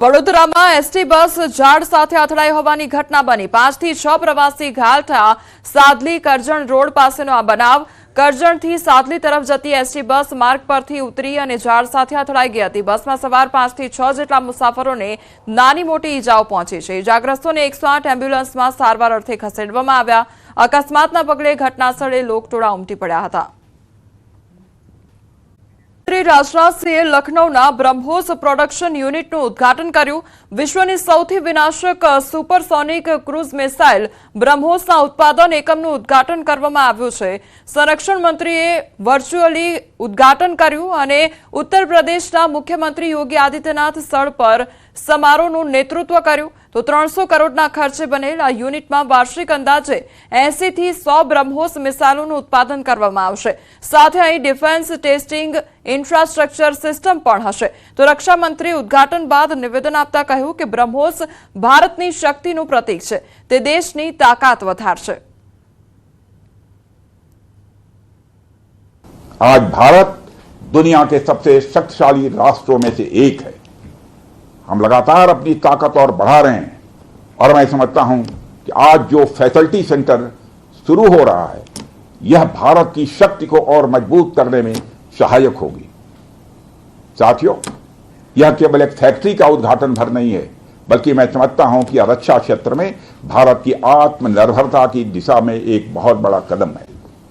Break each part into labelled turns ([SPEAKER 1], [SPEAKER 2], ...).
[SPEAKER 1] વડોદરામાં ST bus ઝાડ સાથે અથડાઈ હોવાની ઘટના બની। 5 થી 6 પ્રવાસી ઘાયલ થયા। સાદલી કરજણ રોડ પાસેનો આ બનાવ। કરજણથી સાદલી તરફ જતી એસટી બસ માર્ગ પરથી ઉતરી અને ઝાડ સાથે અથડાઈ ગઈ હતી। બસમાં સવાર 5 થી 6 જેટલા મુસાફરોને નાની મોટી ઈજાઓ પહોંચી છે। ઈજાગ્રસ્તોને 108 એમ્બ્યુલન્સમાં સારવાર અર્થે ખસેડવામાં આવ્યા। અકસ્માતના પગલે ઘટનાસ્થળે લોકટોળા ઉમટી પડ્યા હતા। राजनाथ सिंह लखनऊना ब्रह्मोस प्रोडक्शन यूनिटનું ઉદ્ઘાટન કર્યું। વિશ્વની સૌથી વિનાશક સુપરસોનિક ક્રૂઝ મિસાઇલ બ્રહ્મોસના ઉત્પાદન એકમનું ઉદ્ઘાટન કરવામાં આવ્યું છે। સંરક્ષણ મંત્રીએ વર્ચ્યુઅલી ઉદ્ઘાટન કર્યું અને ઉત્તર પ્રદેશના મુખ્યમંત્રી યોગી આદિત્યનાથ સ્થળ પર સમારોહનું નેતૃત્વ કર્યું। તો 300 કરોડના ખર્ચે બનેલ આ યુનિટમાં વાર્ષિક અંદાજે 80 થી 100 બ્રહ્મોસ મિસાઇલોનું ઉત્પાદન કરવામાં આવશે। સાથે અહીં ડિફેન્સ ટેસ્ટિંગ ઇન્ફ્રાસ્ટ્રક્ચર સિસ્ટમ પણ હશે। તો રક્ષા મંત્રી ઉદ્ઘાટન બાદ નિવેદન આપતા કહ્યું કે બ્રહ્મોસ ભારતની શક્તિનું પ્રતીક છે, તે દેશની તાકાત વધારશે।
[SPEAKER 2] आज भारत दुनिया के सबसे शक्तिशाली राष्ट्रों में से एक है। हम लगातार अपनी ताकत और बढ़ा रहे हैं और मैं समझता हूं कि आज जो फैसिलिटी सेंटर शुरू हो रहा है यह भारत की शक्ति को और मजबूत करने में सहायक होगी। साथियों, यह केवल एक फैक्ट्री का उद्घाटन भर नहीं है, बल्कि मैं समझता हूं कि रक्षा क्षेत्र में भारत की आत्मनिर्भरता की दिशा में एक बहुत बड़ा कदम है।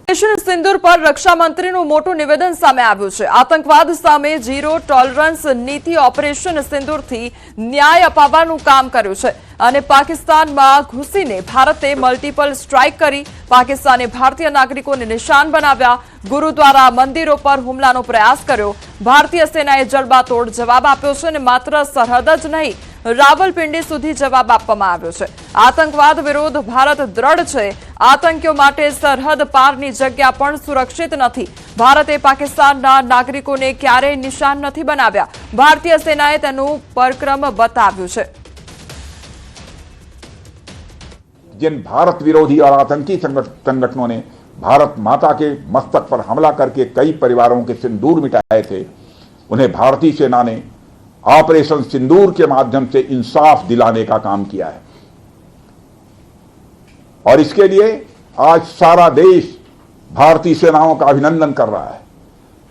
[SPEAKER 1] ऑपरेशन सिंदूर पर रक्षा मंत्रीનું મોટું નિવેદન સામે આવ્યું છે। આતંકવાદ સામે ઝીરો ટોલરન્સ નીતિ ઓપરેશન સિંદૂરથી ન્યાય અપાવવાનું કામ કર્યું છે અને પાકિસ્તાનમાં ઘૂસીને ભારતે મલ્ટીપલ સ્ટ્રાઇક કરી પાકિસ્તાને ભારતીય નાગરિકોને નિશાન બનાવ્યા। ગુરુદ્વારા મંદિરો પર હુમલાનો પ્રયાસ કર્યો। ભારતીય સેનાએ જડબાતોડ જવાબ આપ્યો છે અને માત્ર સરહદ જ નહીં રાવલપિંડી સુધી જવાબ આપવામાં આવ્યો છે। આતંકવાદ વિરુદ્ધ ભારત દ્રઢ છે। આતંકીઓ માટે સરહદ પારની જગ્યા પણ સુરક્ષિત નથી। ભારતે પાકિસ્તાનના નાગરિકોને ક્યારેય નિશાન નથી બનાવ્યા। ભારતીય સેનાએ તેનું પરાક્રમ બતાવ્યું છે।
[SPEAKER 2] जिन भारत विरोधी और आतंकी संगठनों ने भारत माता के मस्तक पर हमला करके कई परिवारों के सिंदूर मिटाए थे, उन्हें भारतीय सेना ने ऑपरेशन सिंदूर के माध्यम से इंसाफ दिलाने का काम किया है और इसके लिए आज सारा देश भारतीय सेनाओं का अभिनंदन कर रहा है।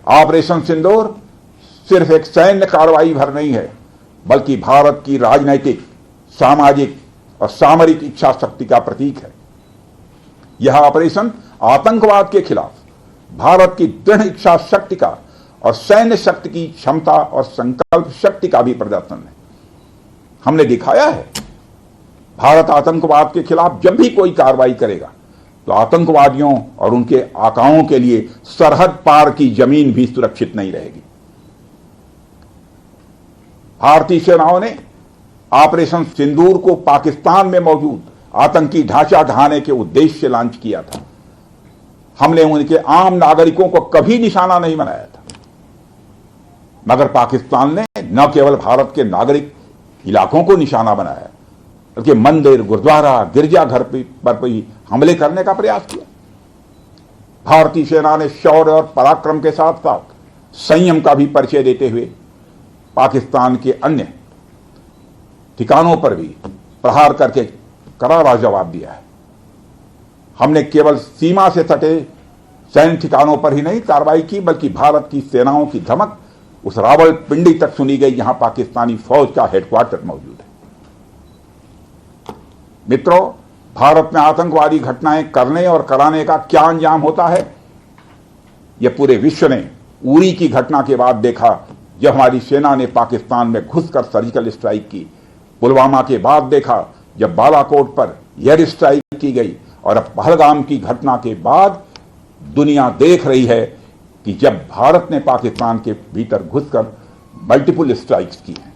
[SPEAKER 2] ऑपरेशन सिंदूर सिर्फ एक सैन्य कार्रवाई भर नहीं है, बल्कि भारत की राजनैतिक, सामाजिक और सामरिक इच्छा शक्ति का प्रतीक है। यह ऑपरेशन आतंकवाद के खिलाफ भारत की दृढ़ इच्छा शक्ति का और सैन्य शक्ति की क्षमता और संकल्प शक्ति का भी प्रदर्शन है। हमने दिखाया है भारत आतंकवाद के खिलाफ जब भी कोई कार्रवाई करेगा तो आतंकवादियों और उनके आकाओं के लिए सरहद पार की जमीन भी सुरक्षित नहीं रहेगी। भारतीय सेनाओं ने ऑपरेशन सिंदूर को पाकिस्तान में मौजूद आतंकी ढांचा ढहाने के उद्देश्य से लॉन्च किया था। हमने उनके आम नागरिकों को कभी निशाना नहीं बनाया था, मगर पाकिस्तान ने न केवल भारत के नागरिक इलाकों को निशाना बनाया, बल्कि मंदिर, गुरुद्वारा, गिरजाघर पर भी हमले करने का प्रयास किया। भारतीय सेना ने शौर्य और पराक्रम के साथ साथ संयम का भी परिचय देते हुए पाकिस्तान के अन्य ठिकानों पर भी प्रहार करके करारा जवाब दिया है। हमने केवल सीमा से सटे सैन्य ठिकानों पर ही नहीं कार्रवाई की, बल्कि भारत की सेनाओं की धमक उस रावलपिंडी तक सुनी गई जहां पाकिस्तानी फौज का हेडक्वार्टर मौजूद है। मित्रों, भारत में आतंकवादी घटनाएं करने और कराने का क्या अंजाम होता है, यह पूरे विश्व ने उरी की घटना के बाद देखा, जब हमारी सेना ने पाकिस्तान में घुसकर सर्जिकल स्ट्राइक की। पुलवामा के बाद देखा जब बालाकोट पर एयर स्ट्राइक की गई, और अब पहलगाम की घटना के बाद दुनिया देख रही है कि जब भारत ने पाकिस्तान के भीतर घुसकर मल्टीपल स्ट्राइक्स की हैं।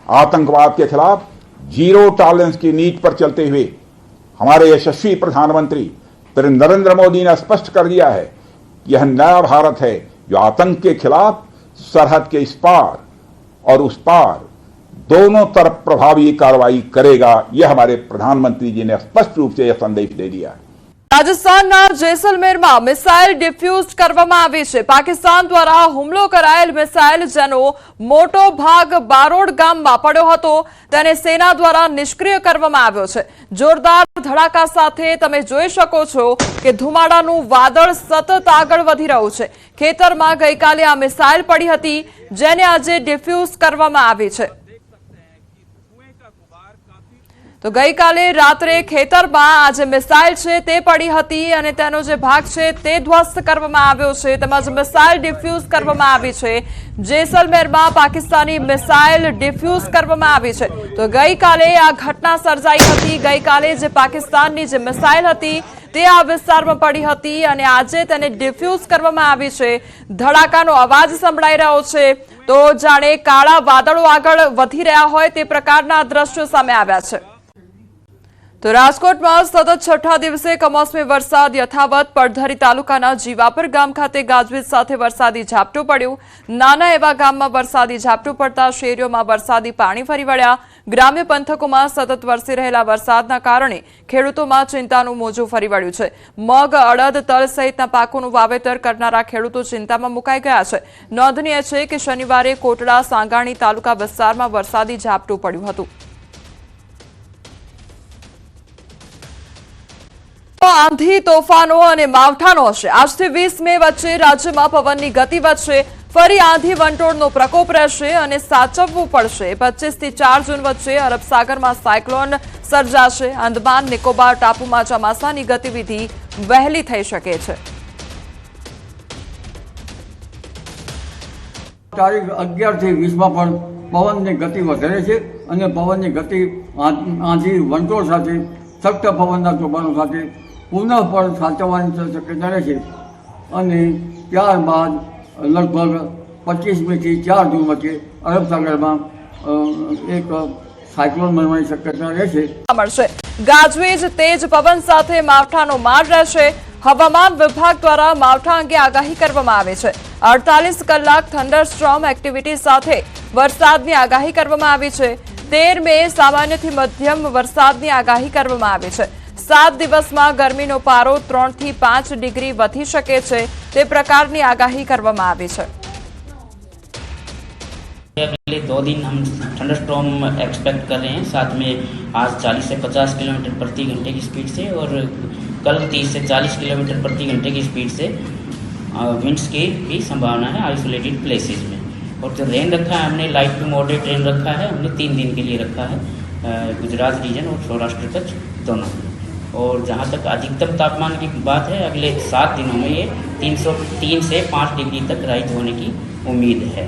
[SPEAKER 2] आतंकवाद के खिलाफ जीरो टॉलरेंस की नीति पर चलते हुए हमारे यशस्वी प्रधानमंत्री नरेंद्र मोदी ने स्पष्ट कर दिया है कि यह नया भारत है जो आतंक के खिलाफ सरहद के इस पार और उस पार दोनों तरफ प्रभावी कार्रवाई करेगा। यह हमारे प्रधानमंत्री जी ने स्पष्ट रूप से यह संदेश दे दिया है।
[SPEAKER 1] રાજસ્થાનના જેસલમેરમાં મિસાઇલ ડિફ્યુઝ કરવામાં આવી છે. પાકિસ્તાન દ્વારા હુમલો કરાયેલ મિસાઇલ જેનો મોટો ભાગ બારોડ ગામમાં પડ્યો હતો તેને સેના દ્વારા નિષ્ક્રિય કરવામાં આવ્યો છે. જોરદાર ધડાકા સાથે તમે જોઈ શકો છો કે ધુમાડાનું વાદળ સતત આગળ વધી રહ્યું છે. ખેતરમાં ગઈકાલે આ મિસાઇલ પડી હતી જેને આજે ડિફ્યુઝ કરવામાં આવી છે. તો ગઈકાલે રાત્રે ખેતરમાં આ જે મિસાઇલ છે તે પડી હતી અને તેનો જે ભાગ છે તે ધ્વસ્ત કરવામાં આવ્યો છે તેમજ મિસાઇલ ડિફ્યુઝ કરવામાં આવી છે. જેસલમેરમાં પાકિસ્તાની મિસાઇલ ડિફ્યુઝ કરવામાં આવી છે. તો ગઈકાલે આ ઘટના સર્જાઈ હતી. ગઈકાલે જે પાકિસ્તાનની જે મિસાઇલ હતી તે આ વિસ્તારમાં પડી હતી અને આજે તેને ડિફ્યુઝ કરવામાં આવી છે. ધડાકાનો અવાજ સંભળાઈ રહ્યો છે તો જાણે કાળા વાદળો આગળ વધી રહ્યા હોય તે પ્રકારના દ્રશ્યો સામે આવ્યા છે. તો રાજકોટમાં સતત છઠ્ઠા દિવસે કમોસમી વરસાદ યથાવત. પડધરી તાલુકાના જીવાપર ગામ ખાતે ગાજવીજ સાથે વરસાદી ઝાપટું પડ્યું. નાના એવા ગામમાં વરસાદી ઝાપટું પડતા શેરીઓમાં વરસાદી પાણી ફરી વળ્યા. ગ્રામ્ય પંથકોમાં સતત વરસી રહેલા વરસાદના કારણે ખેડૂતોમાં ચિંતાનું મોજું ફરી વળ્યું છે. મગ, અડદ, તલ સહિતના પાકોનું વાવેતર કરનારા ખેડૂતો ચિંતામાં મુકાઈ ગયા છે. નોંધનીય છે કે શનિવારે કોટડા, સાંગાણી તાલુકા વિસ્તારમાં વરસાદી ઝાપટું પડ્યું હતું. આંધી, તોફાનો અને માવઠાનો હશે. આજથી 20 મે વચ્ચે રાજ્યમાં પવનની ગતિ વધશે. ફરી આંધી વંટોળનો પ્રકોપ રહેશે અને સાચવવું પડશે. 25 થી 4 જૂન વચ્ચે અરબ સાગરમાં સાયક્લોન સર્જાશે. અંદમાન નિકોબાર ટાપુમાં ચોમાસાની ગતિવિધિ વહેલી થઈ શકે છે.
[SPEAKER 3] તારીખ 11 થી 20 માં પણ પવનની ગતિ વધારે છે અને પવનની ગતિ આંધી વંટોળ સાથે સખ્ત પવનના તોફાનો સાથે પુનઃ પણ સાચવવાની શક્યતા રહે છે અને ત્યારબાદ લગભગ 25 થી 4 જૂન વચ્ચે અરબ સાગરમાં એક સાયક્લોન બનવાની શક્યતા રહેશે.
[SPEAKER 1] ગાજવીજ, તેજ પવન સાથે માવઠાનો માર રહેશે. હવામાન વિભાગ દ્વારા માવઠા અંગે આગાહી કરવામાં આવી છે. 48 કલાક થંડરસ્ટ્રોમ એક્ટિવિટી સાથે વરસાદની આગાહી કરવામાં આવી છે. 13 મે સામાન્યથી મધ્યમ વરસાદની આગાહી કરવામાં આવી છે. 7 દિવસમાં ગરમીનો પારો 3 થી 5 ડિગ્રી વધી શકે છે તે પ્રકારની આગાહી કરવામાં આવી છે.
[SPEAKER 4] अगले 2 दिन हम थंडरस्टॉर्म एक्सपेक्ट कर रहे हैं. साथ में आज 40 से 50 किलोमीटर प्रति घंटे की स्पीड से और कल 30 से 40 किलोमीटर प्रति घंटे की स्पीड से विंड्स की भी संभावना है आइसोलेटेड प्लेसेस में. और जो रेन रखा है हमने लाइट टू मॉडरेट रेन रखा है. हमने 3 दिन के लिए रखा है गुजरात रीजन और सौराष्ट्र कच्छ दोनों. और जहाँ तक अधिकतम तापमान की बात है अगले 7 दिनों में ये 303 से 5 डिग्री तक राइज होने की उम्मीद है.